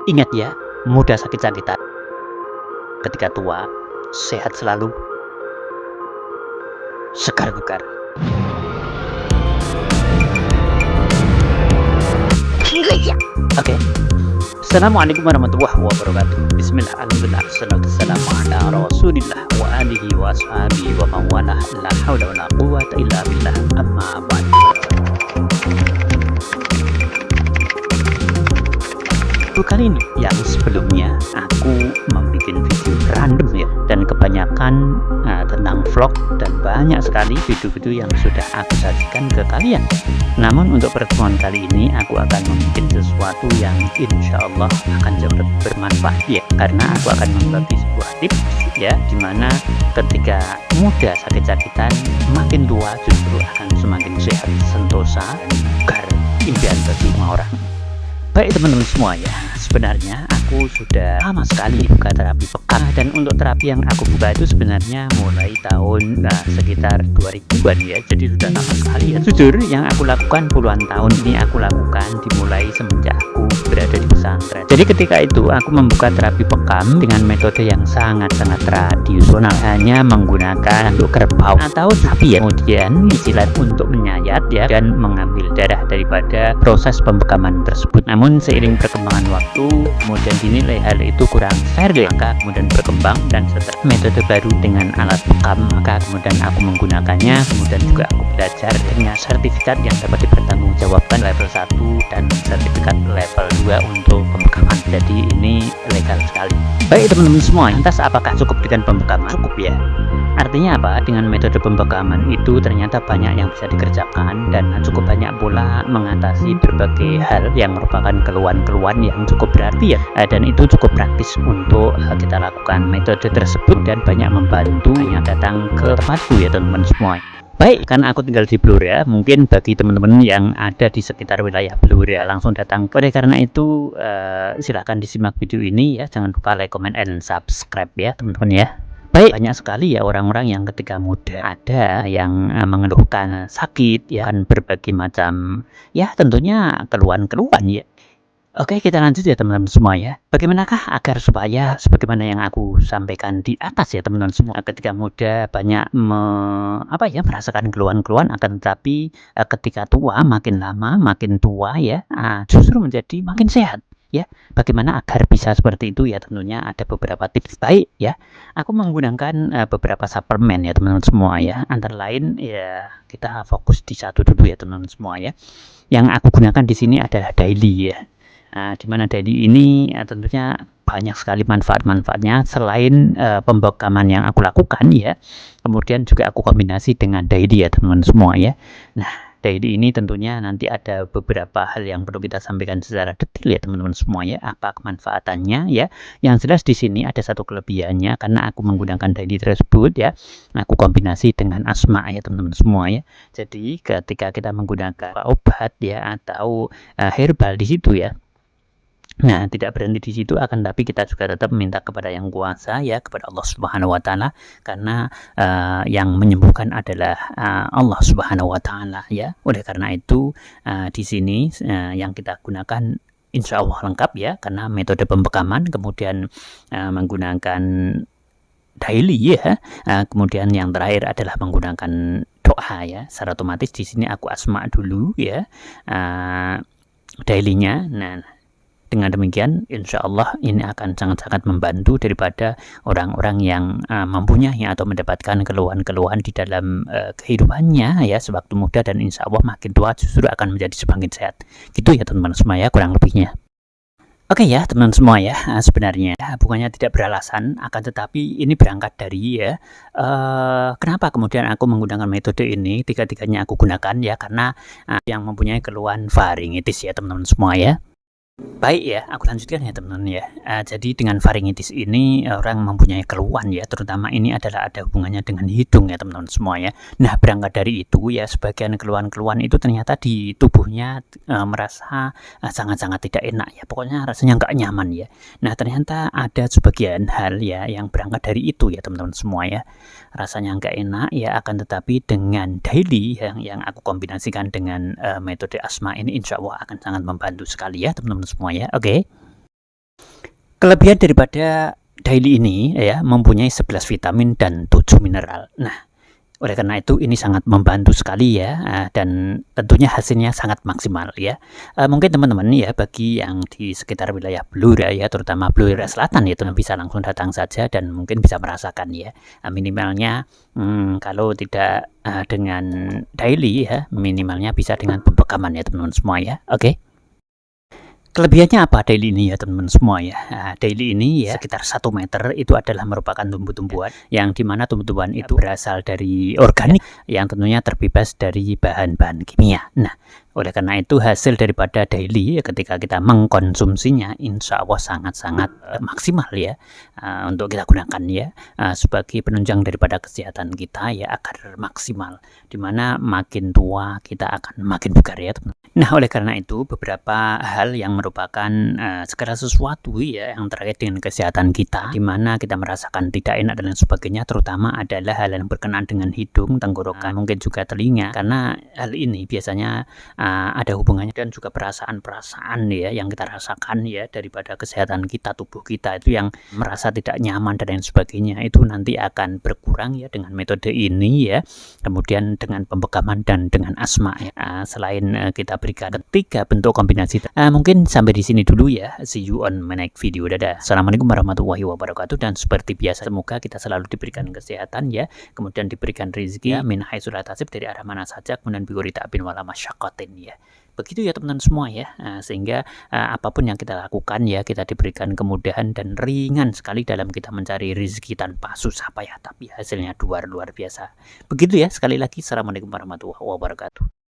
Ingat ya, muda sakit-sakitan, ketika tua sehat selalu, segar bugar. Oke. Assalamualaikum warahmatullahi wabarakatuh. Bismillah, alhamdulillah, wassalatu wassalamu ala rasulillah wa alihi wa ashabihi wa mawalah. La hawla wa la quwwata illa billah, amma ba'd. Kali ini yang sebelumnya aku membuat video random ya, dan kebanyakan tentang vlog, dan banyak sekali video-video yang sudah aku sajikan ke kalian. Namun untuk pertemuan kali ini aku akan membuat sesuatu yang insya Allah akan jauh lebih bermanfaat ya, karena aku akan membagi sebuah tips ya, dimana ketika muda sakit-sakitan, makin tua justru akan semakin sehat, sentosa, dan bugar, impian bagi semua orang. Baik teman-teman semua ya, sebenarnya aku sudah lama sekali buka terapi pekan, dan untuk terapi yang aku buka itu sebenarnya mulai tahun sekitar 2000-an ya, jadi sudah lama sekali ya. Jujur yang aku lakukan puluhan tahun ini aku lakukan dimulai semenjak aku berada di pesantren. Jadi ketika itu aku membuka terapi bekam dengan metode yang sangat-sangat tradisional, hanya menggunakan untuk kerbau atau sapi ya, kemudian disilat untuk menyayat ya, dan mengambil darah daripada proses pembekaman tersebut. Namun seiring perkembangan waktu, kemudian dinilai hal itu kurang steril, maka kemudian berkembang dan setelah metode baru dengan alat bekam, maka kemudian aku menggunakannya. Kemudian juga aku belajar dengan sertifikat yang dapat dipertanggungjawabkan level 1 dan sertifikat level 2 untuk pembekaman. Jadi ini legal sekali. Baik teman-teman semua, lantas apakah cukup dengan pembekaman? Cukup ya. Artinya apa? Dengan metode pembekaman itu ternyata banyak yang bisa dikerjakan, dan cukup banyak pula mengatasi berbagai hal yang merupakan keluhan-keluhan yang cukup berarti ya, dan itu cukup praktis untuk kita lakukan metode tersebut, dan banyak membantu. Hanya datang ke tempatku ya teman-teman semua. Baik, karena aku tinggal di Blora, mungkin bagi teman-teman yang ada di sekitar wilayah Blora langsung datang. Oleh karena itu silahkan disimak video ini ya, jangan lupa like, comment, and subscribe ya teman-teman ya. Baik, banyak sekali ya orang-orang yang ketika muda ada yang mengeluhkan sakit ya, kan berbagai macam ya, tentunya keluhan-keluhan ya. Oke, kita lanjut ya teman-teman semua ya. Bagaimanakah agar supaya sebagaimana yang aku sampaikan di atas ya teman-teman semua, ketika muda banyak merasakan keluhan-keluhan, akan tetapi ketika tua, makin lama makin tua ya, justru menjadi makin sehat. Ya, bagaimana agar bisa seperti itu ya, tentunya ada beberapa tips baik ya. Aku menggunakan beberapa suplemen ya teman-teman semua ya. Antara lain ya, kita fokus di satu dulu ya teman-teman semua ya. Yang aku gunakan di sini adalah daily ya. Dimana daily ini tentunya banyak sekali manfaat-manfaatnya selain pembekaman yang aku lakukan ya. Kemudian juga aku kombinasi dengan daily ya teman-teman semua ya. Nah, daily ini tentunya nanti ada beberapa hal yang perlu kita sampaikan secara detail ya teman-teman semua ya, apa kemanfaatannya ya. Yang jelas di sini ada satu kelebihannya, karena aku menggunakan daily tersebut ya, aku kombinasi dengan asma ya teman-teman semua ya. Jadi ketika kita menggunakan obat ya atau herbal di situ ya, nah, tidak berhenti di situ, akan tapi kita juga tetap meminta kepada yang kuasa ya, kepada Allah Subhanahu wa taala, karena yang menyembuhkan adalah Allah Subhanahu wa taala ya. Oleh karena itu di sini yang kita gunakan insya Allah lengkap ya, karena metode pembekaman, kemudian menggunakan daily ya, kemudian yang terakhir adalah menggunakan doa ya. Secara otomatis di sini aku asma dulu ya dailynya. Nah, dengan demikian, insya Allah ini akan sangat-sangat membantu daripada orang-orang yang mempunyai atau mendapatkan keluhan-keluhan di dalam kehidupannya ya sewaktu muda, dan insya Allah makin tua justru akan menjadi semakin sehat. Gitu ya teman-teman semua ya, kurang lebihnya. Oke ya teman-teman semua ya, sebenarnya bukannya tidak beralasan, akan tetapi ini berangkat dari ya, kenapa kemudian aku menggunakan metode ini, tiga-tiganya aku gunakan ya, karena yang mempunyai keluhan faringitis ya teman-teman semua ya. Baik ya, aku lanjutkan ya teman-teman ya. Jadi dengan faringitis ini orang mempunyai keluhan ya, terutama ini adalah ada hubungannya dengan hidung ya teman-teman semua ya. Nah, berangkat dari itu ya, sebagian keluhan-keluhan itu ternyata di tubuhnya merasa sangat-sangat tidak enak ya, pokoknya rasanya nggak nyaman ya. Nah, ternyata ada sebagian hal ya yang berangkat dari itu ya teman-teman semua ya. Rasanya nggak enak ya, akan tetapi dengan daily yang aku kombinasikan dengan metode asma ini, insya Allah akan sangat membantu sekali ya teman-teman semua ya. Oke. Kelebihan daripada daily ini ya mempunyai 11 vitamin dan 7 mineral. Nah, oleh karena itu ini sangat membantu sekali ya, dan tentunya hasilnya sangat maksimal ya. Mungkin teman-teman ya bagi yang di sekitar wilayah Blora ya, terutama Blora Selatan ya, bisa langsung datang saja dan mungkin bisa merasakan ya. Minimalnya kalau tidak dengan daily ya, minimalnya bisa dengan pembekaman ya teman-teman semua ya. Oke. Kelebihannya apa daily ini ya teman-teman semua ya. Daily ini ya sekitar 1 meter itu adalah merupakan tumbuh-tumbuhan yang dimana tumbuh-tumbuhan itu berasal dari organik yang tentunya terbebas dari bahan-bahan kimia. Nah, oleh karena itu hasil daripada daily ketika kita mengkonsumsinya insya Allah sangat-sangat maksimal ya, untuk kita gunakan ya, sebagai penunjang daripada kesehatan kita ya agar maksimal, dimana makin tua kita akan makin bugar ya teman. Nah, oleh karena itu beberapa hal yang merupakan segala sesuatu ya yang terkait dengan kesehatan kita, di mana kita merasakan tidak enak dan lain sebagainya, terutama adalah hal yang berkenaan dengan hidung, tenggorokan, mungkin juga telinga, karena hal ini biasanya ada hubungannya dan juga perasaan-perasaan ya yang kita rasakan ya daripada kesehatan kita, tubuh kita itu yang merasa tidak nyaman dan lain sebagainya, itu nanti akan berkurang ya dengan metode ini ya, kemudian dengan pembekaman dan dengan asma ya. Selain kita berikan ketiga bentuk kombinasi. Mungkin sampai di sini dulu ya. See you on my next video. Dadah. Assalamualaikum warahmatullahi wabarakatuh. Dan seperti biasa semoga kita selalu diberikan kesehatan ya, kemudian diberikan rezeki min haitsu la tasib, dari arah mana saja, kemudian bigori ta'bin wala masyaqqatin ya. Begitu ya teman-teman semua ya, sehingga apapun yang kita lakukan ya kita diberikan kemudahan dan ringan sekali dalam kita mencari rezeki tanpa susah payah, tapi hasilnya luar biasa. Begitu ya, sekali lagi assalamualaikum warahmatullahi wabarakatuh.